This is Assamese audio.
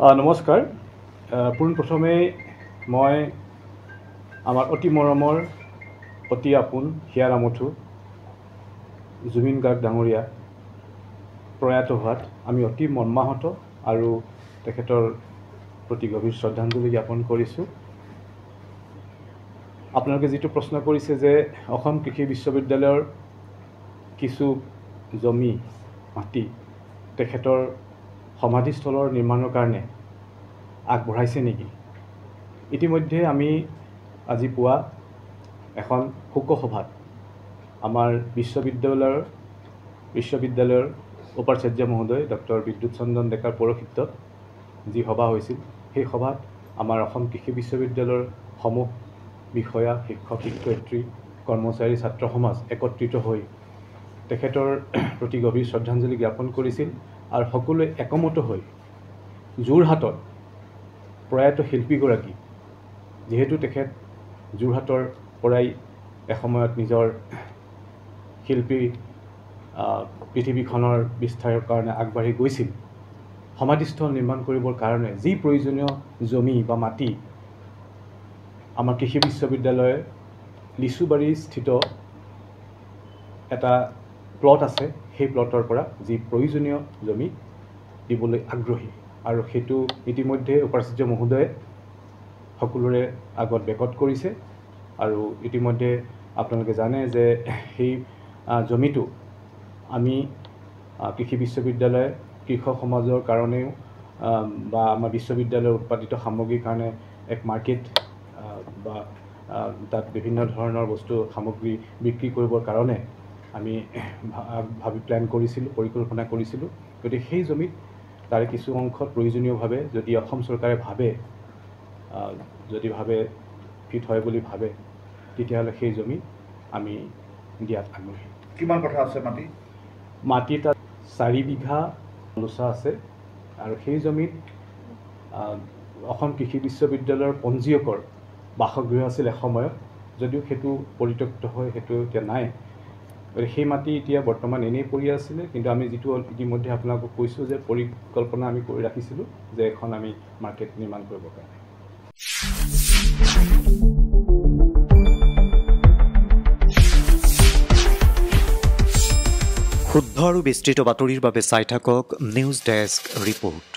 নমস্কাৰ। পোনপ্ৰথমে মই আমাৰ অতি মৰমৰ অতি আপোন হিয়াৰ আমঠু জুবিন গাৰ্গ ডাঙৰীয়া প্ৰয়াত হোৱাত আমি অতি মৰ্মাহত আৰু তেখেতৰ প্ৰতি গভীৰ শ্ৰদ্ধাঞ্জলি জ্ঞাপন কৰিছোঁ। আপোনালোকে যিটো প্ৰশ্ন কৰিছে যে অসম কৃষি বিশ্ববিদ্যালয়ৰ কিছু জমি মাটি তেখেতৰ সমাধিস্থলৰ নিৰ্মাণৰ কাৰণে আগবঢ়াইছে নেকি? ইতিমধ্যে আমি আজি পুৱা এখন শোকসভাত আমাৰ বিশ্ববিদ্যালয়ৰ উপাচাৰ্য মহোদয় ডক্টৰ বিদ্যুৎ চন্দন ডেকাৰ পৌৰোহিত্যত যি সভা হৈছিল, সেই সভাত আমাৰ অসম কৃষি বিশ্ববিদ্যালয়ৰ সমূহ বিষয়া, শিক্ষক, শিক্ষয়িত্ৰী, কৰ্মচাৰী, ছাত্ৰ সমাজ একত্ৰিত হৈ তেখেতৰ প্ৰতি গভীৰ শ্ৰদ্ধাঞ্জলি জ্ঞাপন কৰিছিল আৰু সকলোৱে একমত হৈ যোৰহাটত প্ৰয়াত শিল্পীগৰাকী, যিহেতু তেখেত যোৰহাটৰ পৰাই এসময়ত নিজৰ শিল্পী পৃথিৱীখনৰ বিস্তাৰৰ কাৰণে আগবাঢ়ি গৈছিল, সমাধিস্থল নিৰ্মাণ কৰিবৰ কাৰণে যি প্ৰয়োজনীয় জমি বা মাটি আমাৰ কৃষি বিশ্ববিদ্যালয়ে লিচুবাৰী স্থিত এটা প্লট আছে, সেই প্লটৰ পৰা যি প্ৰয়োজনীয় জমি দিবলৈ আগ্ৰহী আৰু সেইটো ইতিমধ্যে উপাচাৰ্য মহোদয়ে সকলোৰে আগত বেকত কৰিছে। আৰু ইতিমধ্যে আপোনালোকে জানে যে সেই জমিটো আমি কৃষি বিশ্ববিদ্যালয় কৃষক সমাজৰ কাৰণেও বা আমাৰ বিশ্ববিদ্যালয়ৰ উৎপাদিত সামগ্ৰীৰ কাৰণে এক মাৰ্কেট বা তাত বিভিন্ন ধৰণৰ বস্তু সামগ্ৰী বিক্ৰী কৰিবৰ কাৰণে আমি প্লেন কৰিছিলোঁ, পৰিকল্পনা কৰিছিলোঁ। গতিকে সেই জমিত তাৰে কিছু অংশত প্ৰয়োজনীয়ভাৱে যদি অসম চৰকাৰে ভাবে ফিট হয় বুলি ভাবে, তেতিয়াহ'লে সেই জমি আমি দিয়াত আগ্ৰহী। কিমান কথা আছে মাটি তাত 4 বিঘা লোচা আছে আৰু সেই জমিত অসম কৃষি বিশ্ববিদ্যালয়ৰ পঞ্জীয়কৰ বাসগৃহ আছিল এসময়ত, যদিও সেইটো পৰিত্যক্ত হয়, সেইটো এতিয়া নাই। গতিকে সেই মাটি এতিয়া বৰ্তমান এনেই পৰি আছিলে, কিন্তু আমি যিটো ইতিমধ্যে আপোনালোকক কৈছোঁ যে পৰিকল্পনা আমি কৰি ৰাখিছিলোঁ যে এখন আমি মাৰ্কেট নিৰ্মাণ কৰিবৰ কাৰণে। শুদ্ধ আৰু বিস্তৃত বাতৰিৰ বাবে চাই থাকক নিউজ ডেস্ক ৰিপৰ্ট।